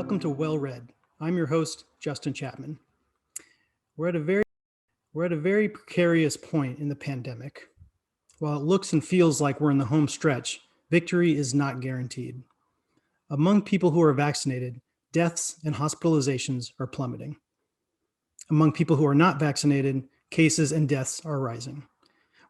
Welcome to Well Read. I'm your host, Justin Chapman. We're at a very precarious point in the pandemic. While it looks and feels like we're in the home stretch, victory is not guaranteed. Among people who are vaccinated, deaths and hospitalizations are plummeting. Among people who are not vaccinated, cases and deaths are rising.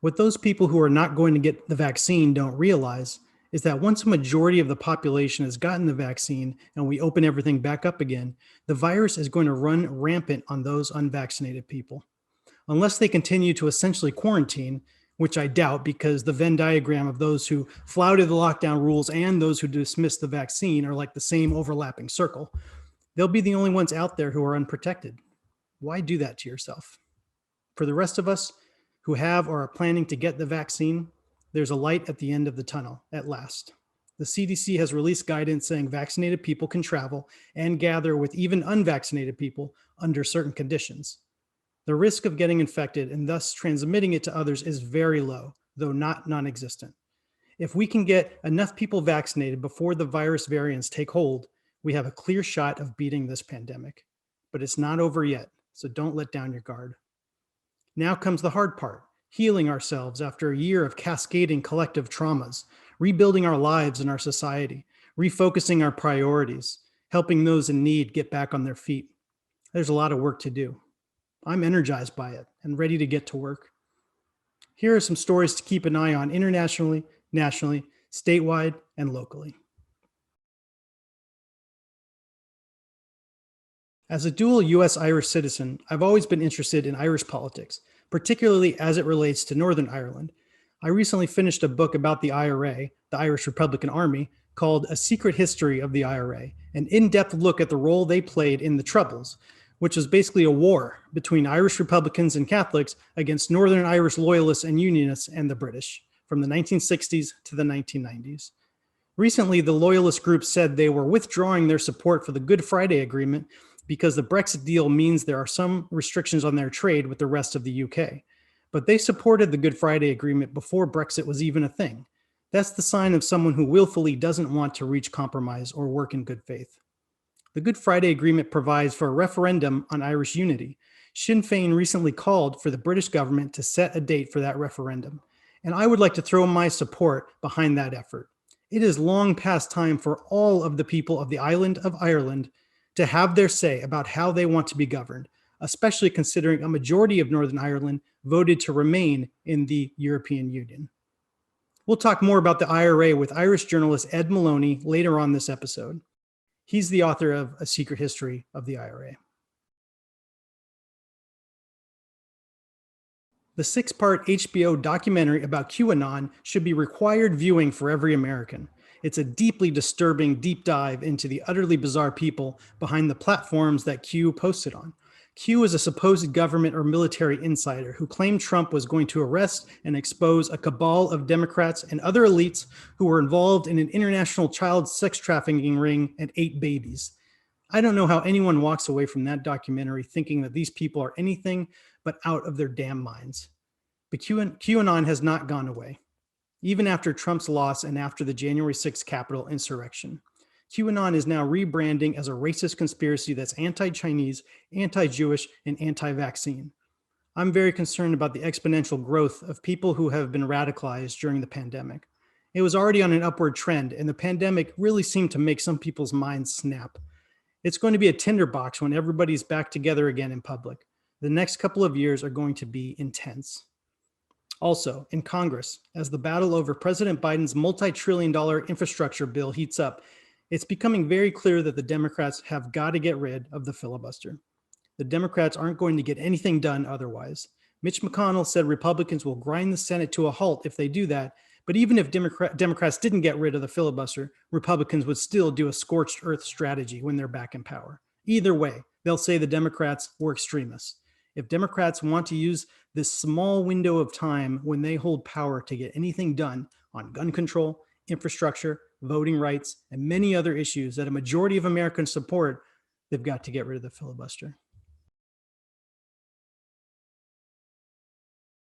What those people who are not going to get the vaccine don't realize is that once a majority of the population has gotten the vaccine and we open everything back up again, the virus is going to run rampant on those unvaccinated people. Unless they continue to essentially quarantine, which I doubt because the Venn diagram of those who flouted the lockdown rules and those who dismissed the vaccine are like the same overlapping circle, they'll be the only ones out there who are unprotected. Why do that to yourself? For the rest of us who have or are planning to get the vaccine, there's a light at the end of the tunnel at last. The CDC has released guidance saying vaccinated people can travel and gather with even unvaccinated people under certain conditions. The risk of getting infected and thus transmitting it to others is very low, though not non-existent. If we can get enough people vaccinated before the virus variants take hold, we have a clear shot of beating this pandemic. But it's not over yet, so don't let down your guard. Now comes the hard part. Healing ourselves after a year of cascading collective traumas, rebuilding our lives and our society, refocusing our priorities, helping those in need get back on their feet. There's a lot of work to do. I'm energized by it and ready to get to work. Here are some stories to keep an eye on internationally, nationally, statewide, and locally. As a dual US-Irish citizen, I've always been interested in Irish politics, particularly as it relates to Northern Ireland. I recently finished a book about the IRA, the Irish Republican Army, called A Secret History of the IRA, an in-depth look at the role they played in the Troubles, which was basically a war between Irish Republicans and Catholics against Northern Irish loyalists and Unionists and the British from the 1960s to the 1990s. Recently, the loyalist group said they were withdrawing their support for the Good Friday Agreement because the Brexit deal means there are some restrictions on their trade with the rest of the UK. But they supported the Good Friday Agreement before Brexit was even a thing. That's the sign of someone who willfully doesn't want to reach compromise or work in good faith. The Good Friday Agreement provides for a referendum on Irish unity. Sinn Féin recently called for the British government to set a date for that referendum, and I would like to throw my support behind that effort. It is long past time for all of the people of the island of Ireland to have their say about how they want to be governed, especially considering a majority of Northern Ireland voted to remain in the European Union. We'll talk more about the IRA with Irish journalist Ed Moloney later on this episode. He's the author of A Secret History of the IRA. The 6-part HBO documentary about QAnon should be required viewing for every American. It's a deeply disturbing deep dive into the utterly bizarre people behind the platforms that Q posted on. Q is a supposed government or military insider who claimed Trump was going to arrest and expose a cabal of Democrats and other elites who were involved in an international child sex trafficking ring and 8 babies. I don't know how anyone walks away from that documentary thinking that these people are anything but out of their damn minds. But QAnon has not gone away, even after Trump's loss and after the January 6th Capitol insurrection. QAnon is now rebranding as a racist conspiracy that's anti-Chinese, anti-Jewish, and anti-vaccine. I'm very concerned about the exponential growth of people who have been radicalized during the pandemic. It was already on an upward trend, and the pandemic really seemed to make some people's minds snap. It's going to be a tinderbox when everybody's back together again in public. The next couple of years are going to be intense. Also, in Congress, as the battle over President Biden's multi-trillion-dollar infrastructure bill heats up, it's becoming very clear that the Democrats have got to get rid of the filibuster. The Democrats aren't going to get anything done otherwise. Mitch McConnell said Republicans will grind the Senate to a halt if they do that, but even if Democrats didn't get rid of the filibuster, Republicans would still do a scorched earth strategy when they're back in power. Either way, they'll say the Democrats were extremists. If Democrats want to use this small window of time when they hold power to get anything done on gun control, infrastructure, voting rights, and many other issues that a majority of Americans support, they've got to get rid of the filibuster.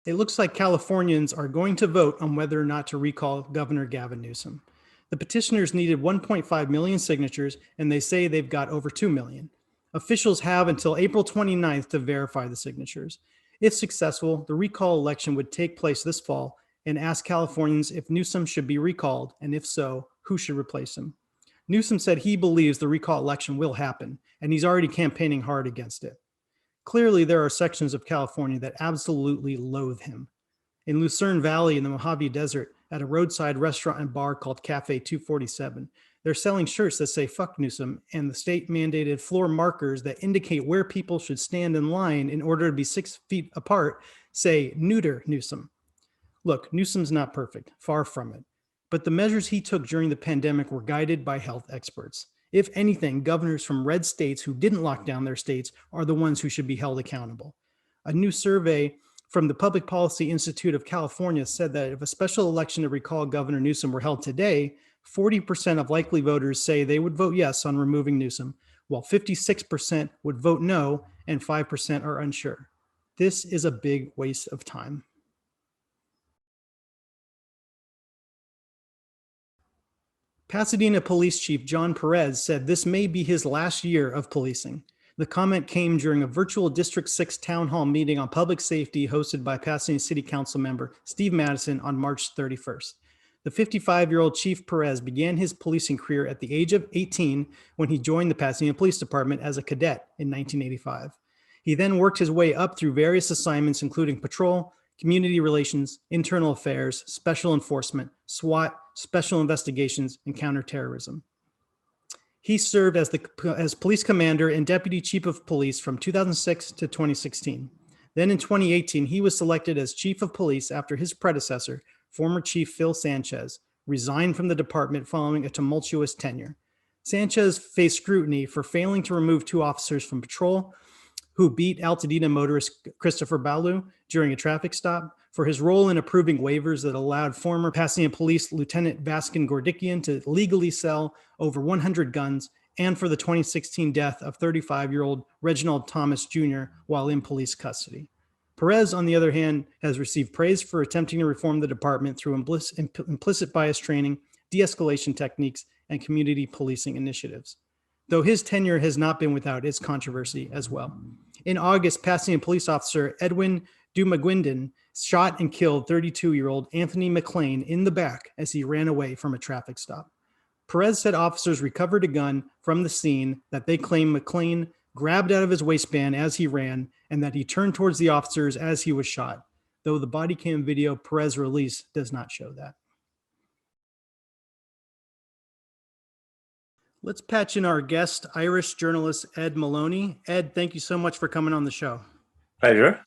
It looks like Californians are going to vote on whether or not to recall Governor Gavin Newsom. The petitioners needed 1.5 million signatures, and they say they've got over 2 million. Officials have until April 29th to verify the signatures. If successful, the recall election would take place this fall and ask Californians if Newsom should be recalled, and if so, who should replace him. Newsom said he believes the recall election will happen, and he's already campaigning hard against it. Clearly, there are sections of California that absolutely loathe him. In Lucerne Valley in the Mojave Desert, at a roadside restaurant and bar called Cafe 247, they're selling shirts that say "fuck Newsom" and the state-mandated floor markers that indicate where people should stand in line in order to be 6 feet apart say "neuter Newsom." Look, Newsom's not perfect, far from it. But the measures he took during the pandemic were guided by health experts. If anything, governors from red states who didn't lock down their states are the ones who should be held accountable. A new survey from the Public Policy Institute of California said that if a special election to recall Governor Newsom were held today, 40% of likely voters say they would vote yes on removing Newsom, while 56% would vote no and 5% are unsure. This is a big waste of time. Pasadena Police Chief John Perez said this may be his last year of policing. The comment came during a virtual District 6 town hall meeting on public safety hosted by Pasadena City Council member Steve Madison on March 31st. The 55-year-old Chief Perez began his policing career at the age of 18 when he joined the Pasadena Police Department as a cadet in 1985. He then worked his way up through various assignments, including patrol, community relations, internal affairs, special enforcement, SWAT, special investigations, and counterterrorism. He served as police commander and deputy chief of police from 2006 to 2016. Then in 2018, he was selected as chief of police after his predecessor, former Chief Phil Sanchez, resigned from the department following a tumultuous tenure. Sanchez faced scrutiny for failing to remove 2 officers from patrol who beat Altadena motorist Christopher Balu during a traffic stop, for his role in approving waivers that allowed former Pasadena Police Lieutenant Vaskin Gordikian to legally sell over 100 guns, and for the 2016 death of 35-year-old Reginald Thomas Jr. while in police custody. Perez, on the other hand, has received praise for attempting to reform the department through implicit bias training, de-escalation techniques, and community policing initiatives, though his tenure has not been without its controversy as well. In August, Pasadena police officer Edwin Dumaguindon shot and killed 32-year-old Anthony McLean in the back as he ran away from a traffic stop. Perez said officers recovered a gun from the scene that they claim McLean grabbed out of his waistband as he ran, and that he turned towards the officers as he was shot, though the body cam video Perez released does not show that. Let's patch in our guest, Irish journalist Ed Moloney. Ed, thank you so much for coming on the show. Pleasure.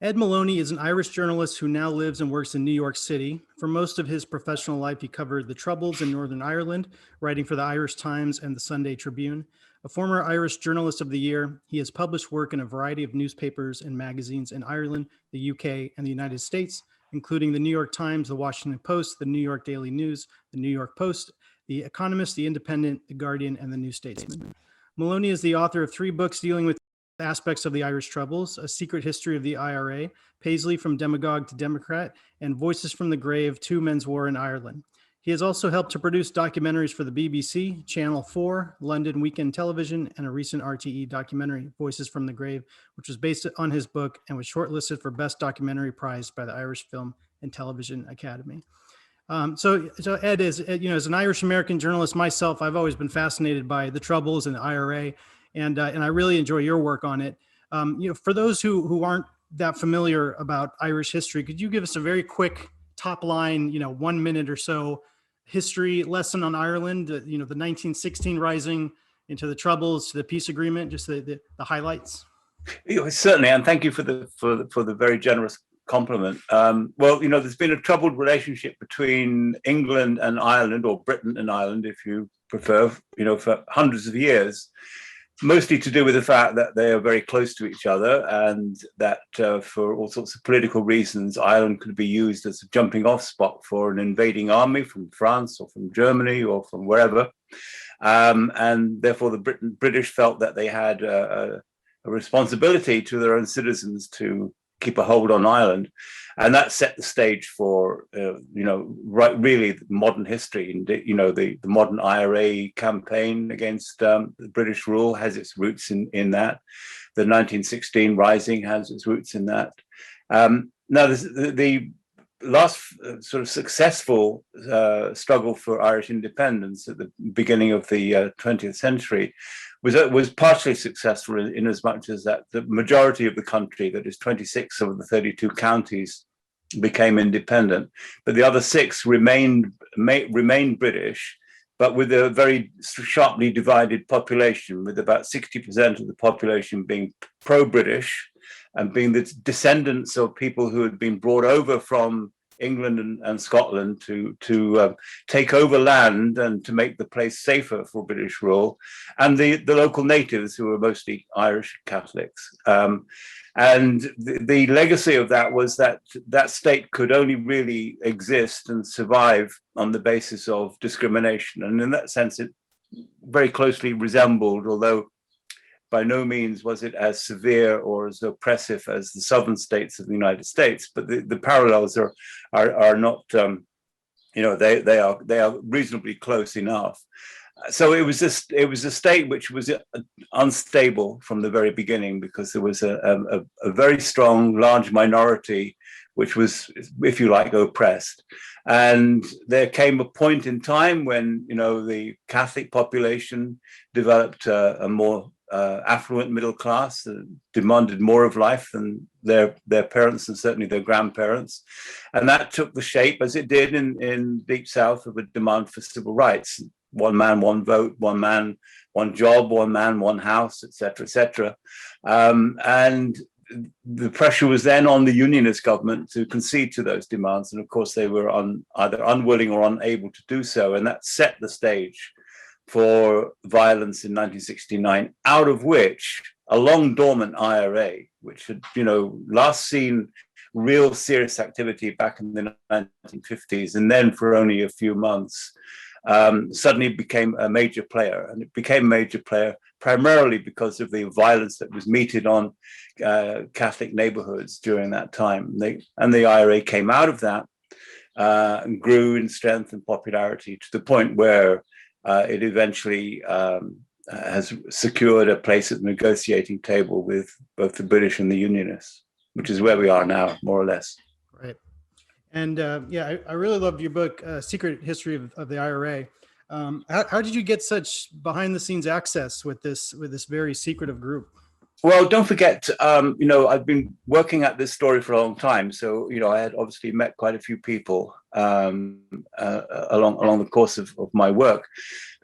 Ed Moloney is an Irish journalist who now lives and works in New York City. For most of his professional life, he covered the Troubles in Northern Ireland, writing for the Irish Times and the Sunday Tribune. A former Irish Journalist of the Year, he has published work in a variety of newspapers and magazines in Ireland, the UK, and the United States, including the New York Times, the Washington Post, the New York Daily News, the New York Post, The Economist, The Independent, The Guardian, and The New Statesman. Moloney is the author of 3 books dealing with aspects of the Irish Troubles: A Secret History of the IRA, Paisley from Demagogue to Democrat, and Voices from the Grave, 2 Men's War in Ireland. He has also helped to produce documentaries for the BBC, Channel 4, London Weekend Television, and a recent RTE documentary, Voices from the Grave, which was based on his book and was shortlisted for Best Documentary Prize by the Irish Film and Television Academy. So Ed, as an Irish American journalist myself, I've always been fascinated by the Troubles and the IRA, and I really enjoy your work on it. For those who aren't that familiar about Irish history, could you give us a very quick top line, 1 minute or so history lesson on Ireland? The 1916 rising into the Troubles to the peace agreement, just the highlights. Certainly, and thank you for the very generous compliment. There's been a troubled relationship between England and Ireland, or Britain and Ireland, if you prefer, for hundreds of years, mostly to do with the fact that they are very close to each other, and that for all sorts of political reasons, Ireland could be used as a jumping off spot for an invading army from France or from Germany or from wherever. And therefore the British felt that they had a responsibility to their own citizens to keep a hold on Ireland. And that set the stage for, really modern history. And, the modern IRA campaign against the British rule has its roots in that. The 1916 Rising has its roots in that. Now, the last sort of successful struggle for Irish independence at the beginning of the 20th century was partially successful in as much as that the majority of the country, that is 26 of the 32 counties, became independent, but the other 6 remained British, but with a very sharply divided population, with about 60% of the population being pro-British and being the descendants of people who had been brought over from England and Scotland to take over land and to make the place safer for British rule, and the local natives, who were mostly Irish Catholics. And the legacy of that was that state could only really exist and survive on the basis of discrimination. And in that sense, it very closely resembled, although by no means was it as severe or as oppressive as the southern states of the United States, but the parallels are not, they are reasonably close enough. So it was a state which was unstable from the very beginning, because there was a very strong, large minority which was, if you like, oppressed. And there came a point in time when, the Catholic population developed a more affluent middle class that demanded more of life than their parents and certainly their grandparents. And that took the shape, as it did in Deep South, of a demand for civil rights. One man, one vote, one man, one job, one man, one house, et cetera, et cetera. And the pressure was then on the Unionist government to concede to those demands. And of course, they were either unwilling or unable to do so. And that set the stage for violence in 1969, out of which a long dormant IRA, which had, last seen real serious activity back in the 1950s, and then for only a few months, suddenly became a major player. And it became a major player primarily because of the violence that was meted on Catholic neighborhoods during that time. And the IRA came out of that and grew in strength and popularity to the point where it eventually has secured a place at the negotiating table with both the British and the Unionists, which is where we are now, more or less. Right. And I really loved your book, Secret History of the IRA. How did you get such behind-the-scenes access with this very secretive group? Well, don't forget, I've been working at this story for a long time. So, I had obviously met quite a few people along the course of my work.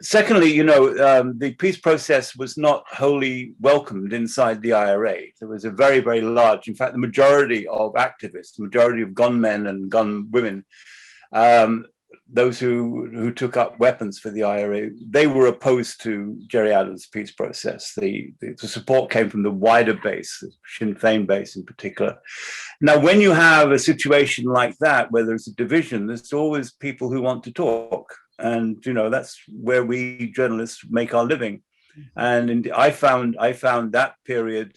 Secondly, the peace process was not wholly welcomed inside the IRA. There was a very, very large, in fact, the majority of activists, the majority of gunmen and gunwomen, those who took up weapons for the IRA, they were opposed to Gerry Adams' peace process. The support came from the wider base, the Sinn Féin base in particular. Now, when you have a situation like that, where there's a division, there's always people who want to talk. And, that's where we journalists make our living. And I found that period,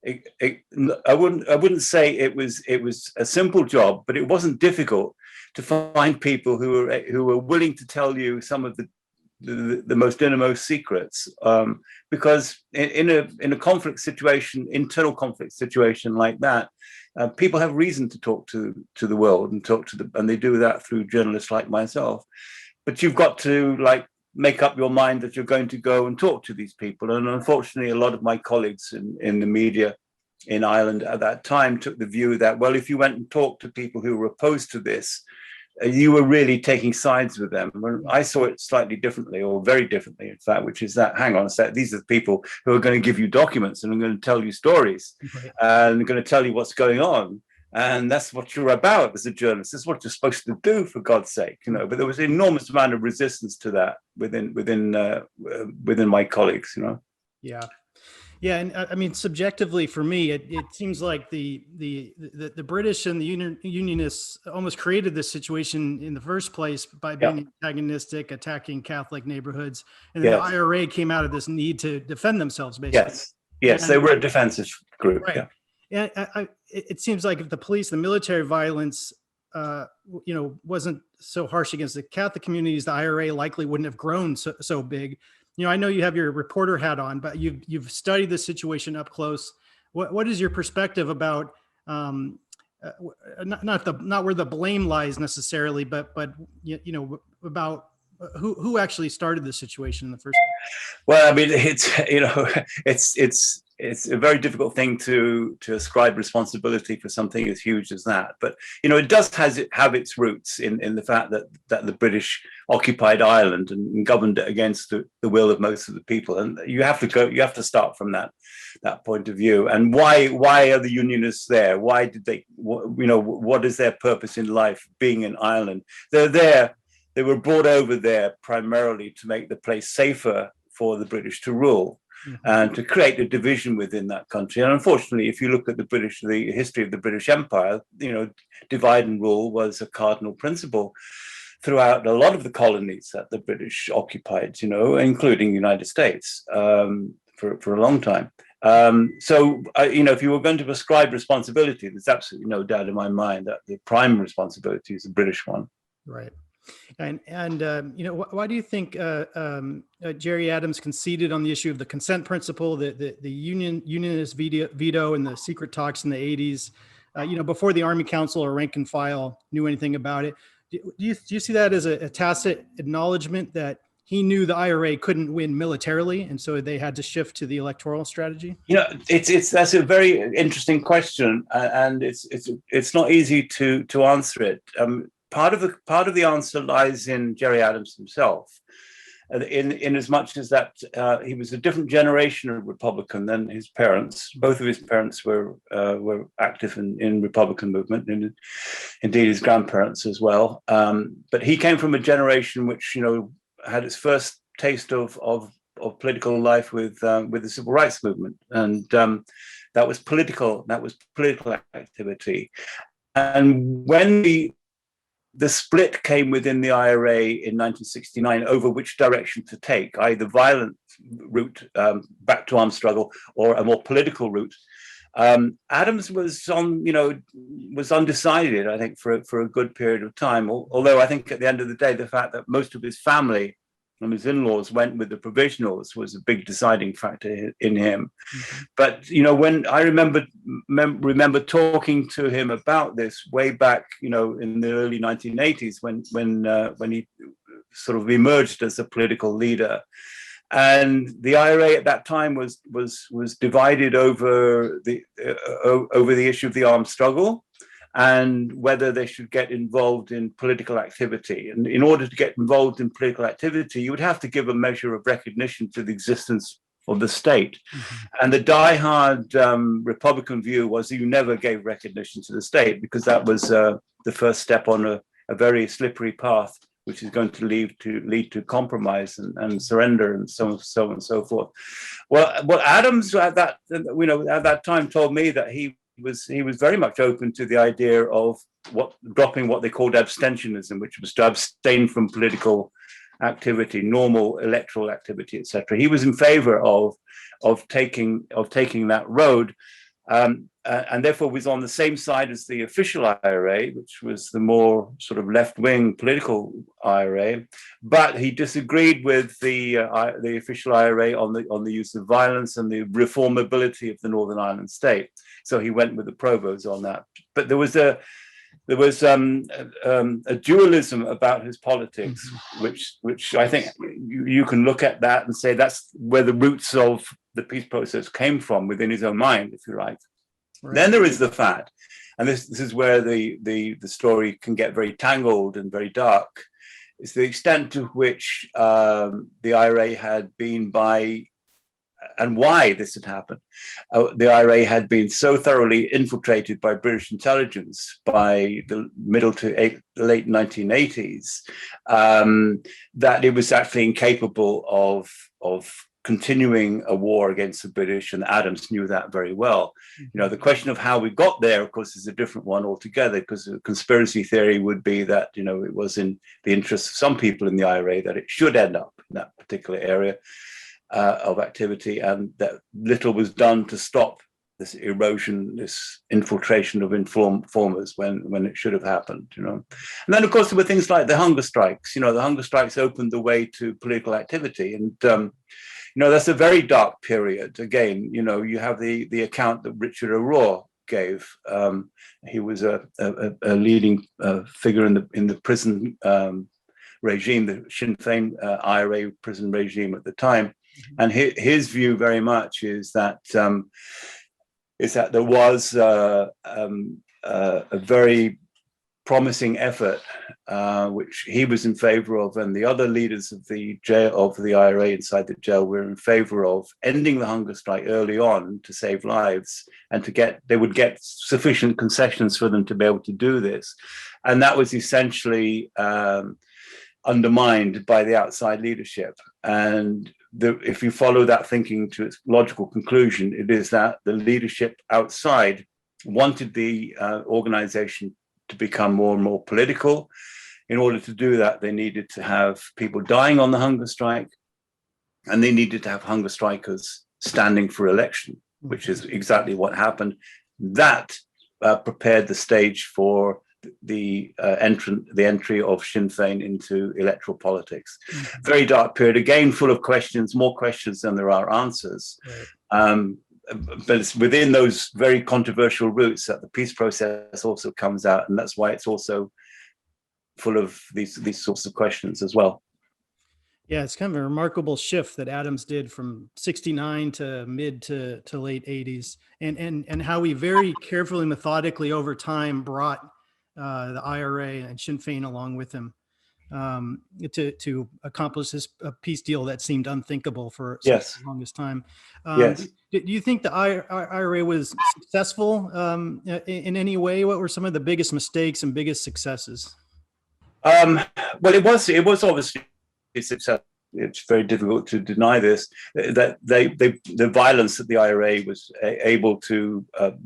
I wouldn't say it was a simple job, but it wasn't difficult to find people who were willing to tell you some of the most innermost secrets, because in a conflict situation, internal conflict situation like that, people have reason to talk to the world and they do that through journalists like myself. But you've got to make up your mind that you're going to go and talk to these people. And unfortunately, a lot of my colleagues in the media in Ireland at that time took the view that, well, if you went and talked to people who were opposed to this, you were really taking sides with them. I saw it slightly differently, or very differently, in fact, which is that, hang on a sec, these are the people who are going to give you documents and are going to tell you stories, and they're going to tell you what's going on. And that's what you're about as a journalist. This is what you're supposed to do, for God's sake, But there was an enormous amount of resistance to that within my colleagues, Yeah. Yeah, and I mean, subjectively for me, it seems like the British and the Unionists almost created this situation in the first place by being antagonistic, attacking Catholic neighborhoods, and then the IRA came out of this need to defend themselves, basically. Yes. Yes, they were a defensive group. Right. Yeah. And it seems like if the police, the military violence, wasn't so harsh against the Catholic communities, the IRA likely wouldn't have grown so big. I know you have your reporter hat on, but you've studied the situation up close. What is your perspective about not where the blame lies necessarily, but about who actually started the situation in the first place? Well, I mean, it's a very difficult thing to ascribe responsibility for something as huge as that. But it does have its roots in the fact that the British occupied Ireland and governed it against the will of most of the people. And you have to start from that point of view. And why are the Unionists there? Why did they? What is their purpose in life being in Ireland? They're there. They were brought over there primarily to make the place safer for the British to rule. Mm-hmm. And to create a division within that country. And unfortunately, if you look at the history of the British Empire, divide and rule was a cardinal principle throughout a lot of the colonies that the British occupied, including the United States for a long time. So if you were going to ascribe responsibility, there's absolutely no doubt in my mind that the prime responsibility is the British one. Right. And why do you think Gerry Adams conceded on the issue of the consent principle, the unionist veto and the secret talks in the 80s, before the Army Council or rank and file knew anything about it? Do you see that as a tacit acknowledgement that he knew the IRA couldn't win militarily, and so they had to shift to the electoral strategy? That's a very interesting question, and it's not easy to answer it. Part of the answer lies in Gerry Adams himself, in as much as that he was a different generation of Republican than his parents. Both of his parents were active in Republican movement, and indeed his grandparents as well. But he came from a generation which had its first taste of political life with the civil rights movement, and that was political activity. And when the split came within the IRA in 1969 over which direction to take, either violent route back to armed struggle or a more political route. Adams was undecided, I think, for a good period of time. Although I think at the end of the day, the fact that most of his family and his in-laws went with the provisionals was a big deciding factor in him. Mm-hmm. But when I remember talking to him about this way back, in the early 1980s, when he sort of emerged as a political leader, and the IRA at that time was divided over the issue of the armed struggle and whether they should get involved in political activity. And in order to get involved in political activity, you would have to give a measure of recognition to the existence of the state. Mm-hmm. And the diehard Republican view was you never gave recognition to the state, because that was the first step on a very slippery path, which is going to lead to compromise and surrender and so on and so forth. Well, Adams at that time told me that he was very much open to the idea of dropping what they called abstentionism, which was to abstain from political activity, normal electoral activity, etc. He was in favor of taking that road, and therefore was on the same side as the official IRA, which was the more sort of left-wing political IRA. But he disagreed with the official IRA on the use of violence and the reformability of the Northern Ireland state. So he went with the Provos on that. But there was a dualism about his politics, which I think you can look at that and say that's where the roots of the peace process came from within his own mind, if you like. Right. Then there is the fact, and this is where the story can get very tangled and very dark, is the extent to which the IRA had been and why this had happened. The IRA had been so thoroughly infiltrated by British intelligence by the middle to late 1980s that it was actually incapable of continuing a war against the British, and Adams knew that very well. The question of how we got there, of course, is a different one altogether, because the conspiracy theory would be that, it was in the interest of some people in the IRA that it should end up in that particular area. of activity, and that little was done to stop this erosion, this infiltration of informers when it should have happened, And then, of course, there were things like the hunger strikes. The hunger strikes opened the way to political activity, and that's a very dark period. Again, you have the account that Richard O'Rourke gave. He was a leading figure in the prison regime, the Sinn Féin IRA prison regime at the time, and his view very much is that there was a very promising effort, which he was in favor of, and the other leaders of the IRA inside the jail were in favor of ending the hunger strike early on to save lives, and they would get sufficient concessions for them to be able to do this. And that was essentially undermined by the outside leadership. And if you follow that thinking to its logical conclusion, it is that the leadership outside wanted the organization to become more and more political. In order to do that, they needed to have people dying on the hunger strike, and they needed to have hunger strikers standing for election, which is exactly what happened. That prepared the stage for the entry of Sinn Féin into electoral politics. Very dark period, again, full of questions, more questions than there are answers. Right. But it's within those very controversial routes that the peace process also comes out, and that's why it's also full of these sorts of questions as well. Yeah, it's kind of a remarkable shift that Adams did from 69 to mid to late 80s, and how he very carefully, methodically over time brought the IRA and Sinn Féin along with him to accomplish this peace deal that seemed unthinkable for the longest time. Yes. Do you think the IRA was successful in any way? What were some of the biggest mistakes and biggest successes? Well, it was obviously a success. It's very difficult to deny this, that the violence that the IRA was able to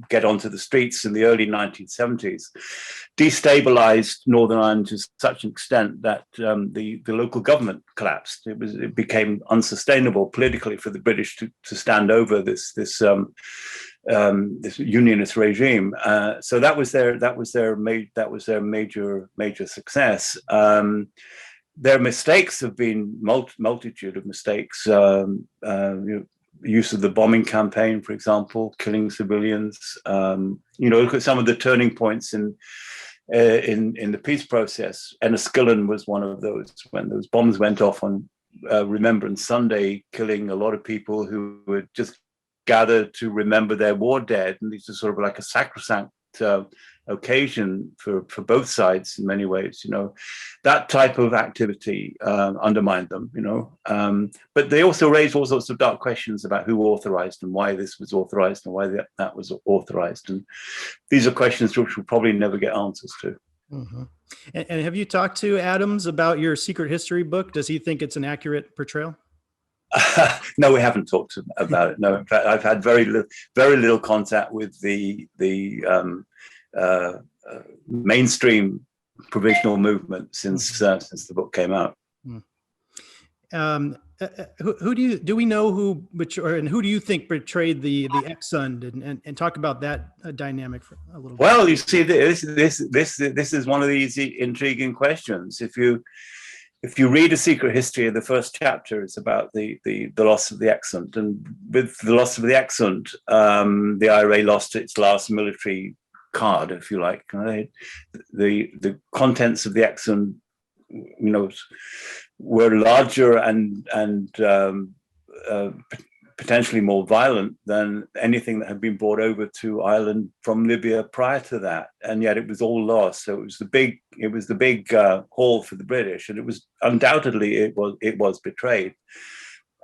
get onto the streets in the early 1970s destabilized Northern Ireland to such an extent that the local government collapsed. It became unsustainable politically for the British to stand over this unionist regime. So that was their major success. Their mistakes have been multitude of mistakes. Use of the bombing campaign, for example, killing civilians. Look at some of the turning points in the peace process. Enniskillen was one of those, when those bombs went off on Remembrance Sunday, killing a lot of people who were just gathered to remember their war dead. And these are sort of like a sacrosanct occasion for both sides in many ways. That type of activity undermined them. But they also raised all sorts of dark questions about who authorized and why this was authorized and why that was authorized. And these are questions which we'll probably never get answers to. Mm-hmm. And have you talked to Adams about your secret history book? Does he think it's an accurate portrayal? No, we haven't talked about it. No, in fact, I've had very little contact with the mainstream provisional movement since the book came out. Who do we know who do you think betrayed the ex-son, and talk about that dynamic for a little bit? Well, you see, this is one of these intriguing questions. If you read A Secret History, the first chapter is about the loss of the Excellent. And with the loss of the Excellent, the IRA lost its last military card, if you like. The contents of the Excellent, were larger and potentially more violent than anything that had been brought over to Ireland from Libya prior to that, and yet it was all lost. So it was the big haul for the British, and it was undoubtedly it was betrayed.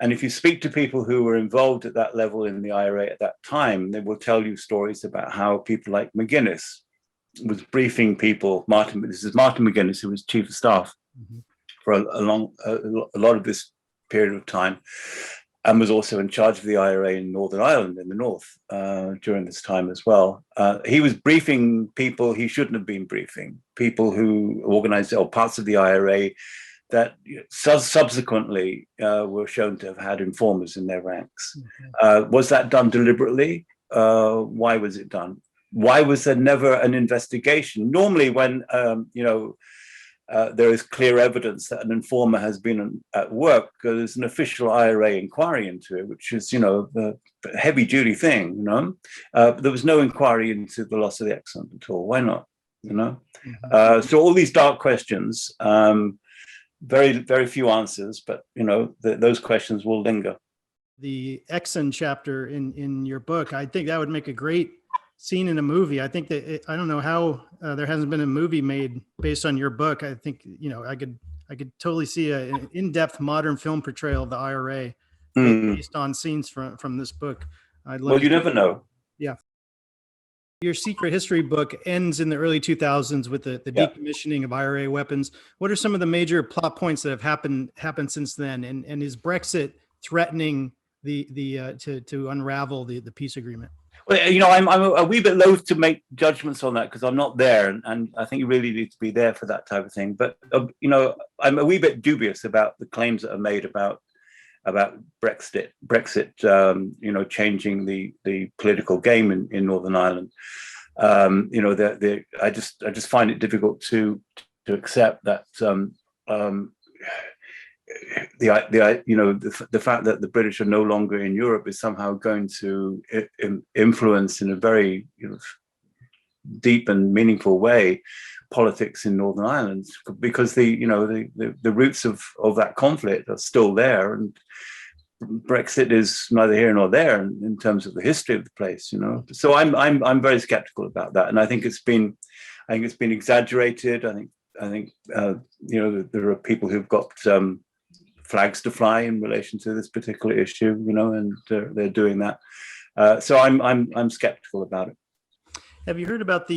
And if you speak to people who were involved at that level in the IRA at that time, they will tell you stories about how people like McGuinness was briefing people. This is Martin McGuinness, who was chief of staff for a lot of this period of time, and was also in charge of the IRA in Northern Ireland in the north during this time as well. He was briefing people he shouldn't have been briefing, people who organized, or parts of the IRA that subsequently were shown to have had informers in their ranks. Was that done deliberately? Why was it done? Why was there never an investigation? Normally, when there is clear evidence that an informer has been at work, there's an official IRA inquiry into it, which is, the heavy-duty thing. There was no inquiry into the loss of the accent at all. Why not? So all these dark questions. Very, very few answers, but those questions will linger. The Exxon chapter in your book, I think that would make a great scene in a movie. I think that I don't know how there hasn't been a movie made based on your book. I think I could totally see an in-depth modern film portrayal of the IRA based on scenes from this book. Well, you never know. Yeah. Your secret history book ends in the early 2000s with the decommissioning of IRA weapons. What are some of the major plot points that have happened since then? And is Brexit threatening to unravel the peace agreement? Well, I'm a wee bit loath to make judgments on that because I'm not there, and I think you really need to be there for that type of thing. But I'm a wee bit dubious about the claims that are made about Brexit, changing the political game in Northern Ireland. I just find it difficult to accept that the fact that the British are no longer in Europe is somehow going to influence in a very deep and meaningful way politics in Northern Ireland, because the roots of that conflict are still there, and Brexit is neither here nor there in terms of the history of the place. So I'm very skeptical about that, and I think it's been exaggerated. I think there are people who've got flags to fly in relation to this particular issue, and they're doing that. So I'm skeptical about it. Have you heard about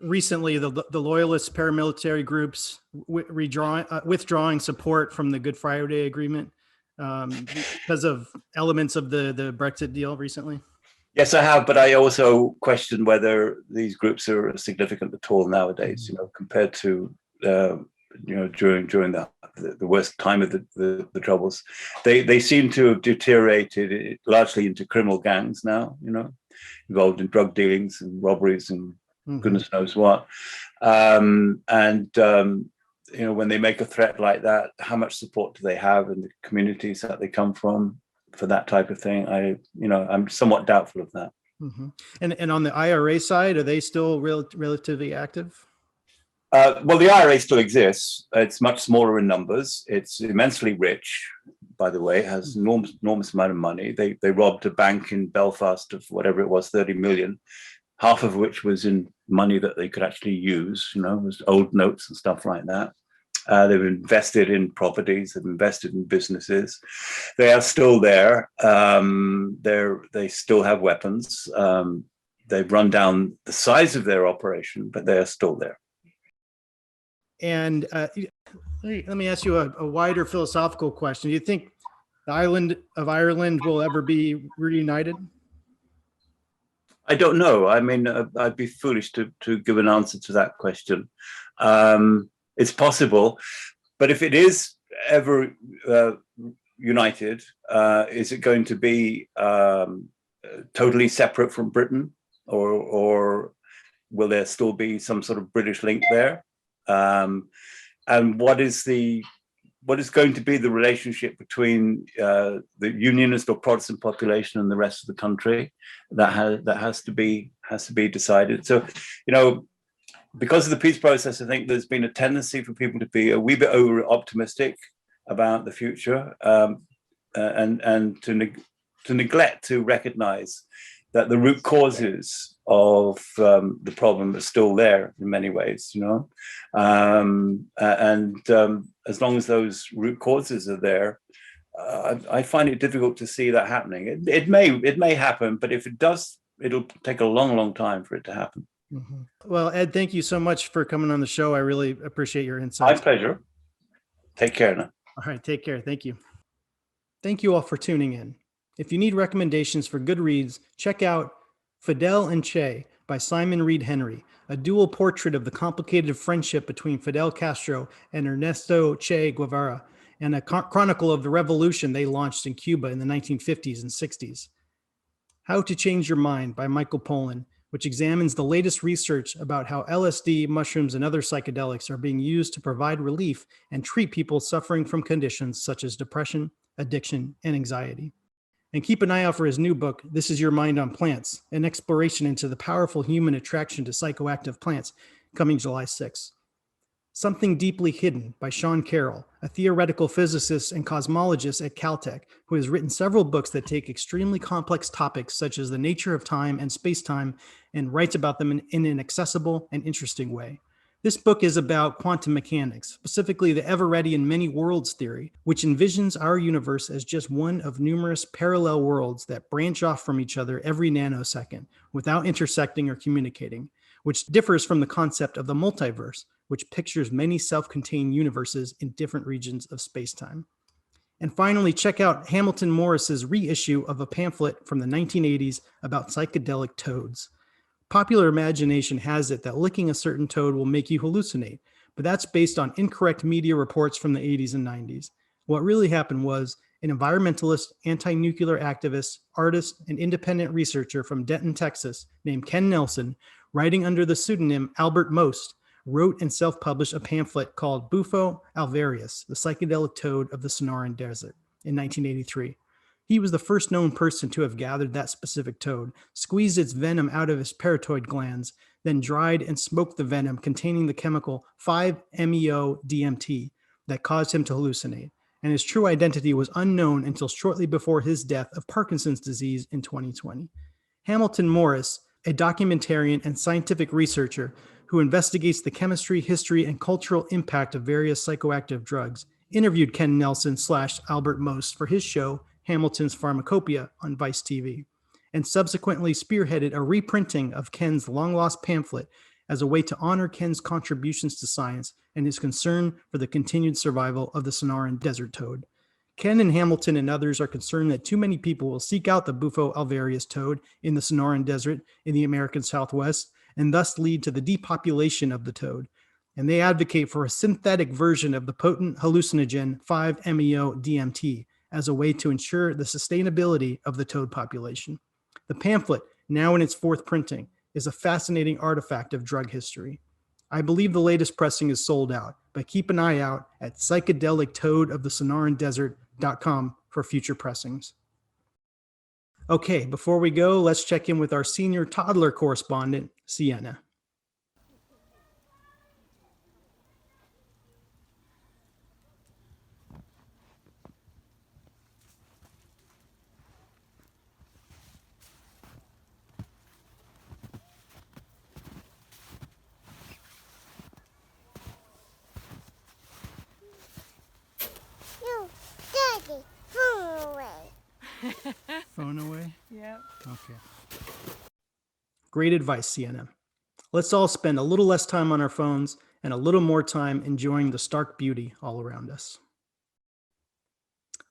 recently the loyalist paramilitary groups withdrawing support from the Good Friday Agreement because of elements of the Brexit deal recently? Yes, I have, but I also question whether these groups are significant at all nowadays. Compared to during the worst time of the Troubles, they seem to have deteriorated largely into criminal gangs now. Involved in drug dealings and robberies and goodness knows what. When they make a threat like that, how much support do they have in the communities that they come from for that type of thing? I'm somewhat doubtful of that. And on the IRA side, are they still relatively active? Well, the IRA still exists. It's much smaller in numbers. It's immensely rich, by the way. It has enormous amount of money. They robbed a bank in Belfast of whatever it was, 30 million, half of which was in money that they could actually use, was old notes and stuff like that. They've invested in properties, they've invested in businesses. They are still there. They still have weapons. They've run down the size of their operation, but they are still there. And let me ask you a wider philosophical question. Do you think the island of Ireland will ever be reunited? I don't know. I mean, I'd be foolish to give an answer to that question. It's possible, but if it is ever united, is it going to be totally separate from Britain, or will there still be some sort of British link there? And what is going to be the relationship between the Unionist or Protestant population and the rest of the country? That has to be decided. So, because of the peace process, I think there's been a tendency for people to be a wee bit over optimistic about the future, and to neglect to recognize that the root causes of the problem are still there in many ways, as long as those root causes are there, I find it difficult to see that happening. It may happen, but if it does, it'll take a long time for it to happen. Well, Ed, thank you so much for coming on the show. I really appreciate your insights. My pleasure. Take care now. All right, take care. Thank you. Thank you all for tuning in. If you need recommendations for good reads, check out Fidel and Che by Simon Reed Henry, a dual portrait of the complicated friendship between Fidel Castro and Ernesto Che Guevara, and a chronicle of the revolution they launched in Cuba in the 1950s and 60s. How to Change Your Mind by Michael Pollan, which examines the latest research about how LSD, mushrooms, and other psychedelics are being used to provide relief and treat people suffering from conditions such as depression, addiction, and anxiety. And keep an eye out for his new book, This Is Your Mind on Plants, an exploration into the powerful human attraction to psychoactive plants, coming July 6th. Something Deeply Hidden by Sean Carroll, a theoretical physicist and cosmologist at Caltech, who has written several books that take extremely complex topics such as the nature of time and space-time and writes about them in an accessible and interesting way. This book is about quantum mechanics, specifically the ever-ready and many worlds theory, which envisions our universe as just one of numerous parallel worlds that branch off from each other every nanosecond without intersecting or communicating, which differs from the concept of the multiverse, which pictures many self-contained universes in different regions of space-time. And finally, check out Hamilton Morris's reissue of a pamphlet from the 1980s about psychedelic toads. Popular imagination has it that licking a certain toad will make you hallucinate, but that's based on incorrect media reports from the 80s and 90s. What really happened was an environmentalist, anti-nuclear activist, artist, and independent researcher from Denton, Texas, named Ken Nelson, writing under the pseudonym Albert Most, wrote and self-published a pamphlet called Bufo alvarius, the psychedelic toad of the Sonoran Desert, in 1983. He was the first known person to have gathered that specific toad, squeezed its venom out of his parotoid glands, then dried and smoked the venom containing the chemical 5-MeO-DMT that caused him to hallucinate, and his true identity was unknown until shortly before his death of Parkinson's disease in 2020. Hamilton Morris, a documentarian and scientific researcher who investigates the chemistry, history, and cultural impact of various psychoactive drugs, interviewed Ken Nelson / Albert Most for his show, Hamilton's Pharmacopoeia, on Vice TV, and subsequently spearheaded a reprinting of Ken's long-lost pamphlet as a way to honor Ken's contributions to science and his concern for the continued survival of the Sonoran Desert toad. Ken and Hamilton and others are concerned that too many people will seek out the Bufo alvarius toad in the Sonoran Desert in the American Southwest and thus lead to the depopulation of the toad. And they advocate for a synthetic version of the potent hallucinogen 5-MeO-DMT as a way to ensure the sustainability of the toad population. The pamphlet, now in its fourth printing, is a fascinating artifact of drug history. I believe the latest pressing is sold out, but keep an eye out at psychedelictoadofthesonorandesert.com for future pressings. Okay, before we go, let's check in with our Senior Toddler Correspondent, Sienna. Daddy, phone away. Phone away? Yep. Okay. Great advice, Sienna. Let's all spend a little less time on our phones and a little more time enjoying the stark beauty all around us.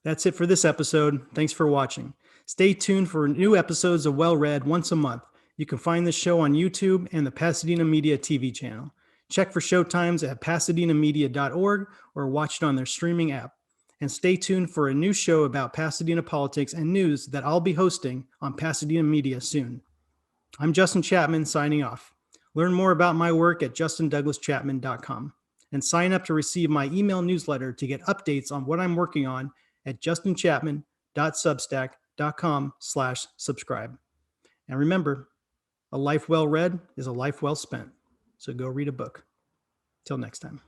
That's it for this episode. Thanks for watching. Stay tuned for new episodes of Well Read once a month. You can find this show on YouTube and the Pasadena Media TV channel. Check for showtimes at pasadenamedia.org or watch it on their streaming app. And stay tuned for a new show about Pasadena politics and news that I'll be hosting on Pasadena Media soon. I'm Justin Chapman signing off. Learn more about my work at justindouglaschapman.com and sign up to receive my email newsletter to get updates on what I'm working on at justinchapman.substack.com/subscribe. And remember, a life well read is a life well spent. So go read a book. Till next time.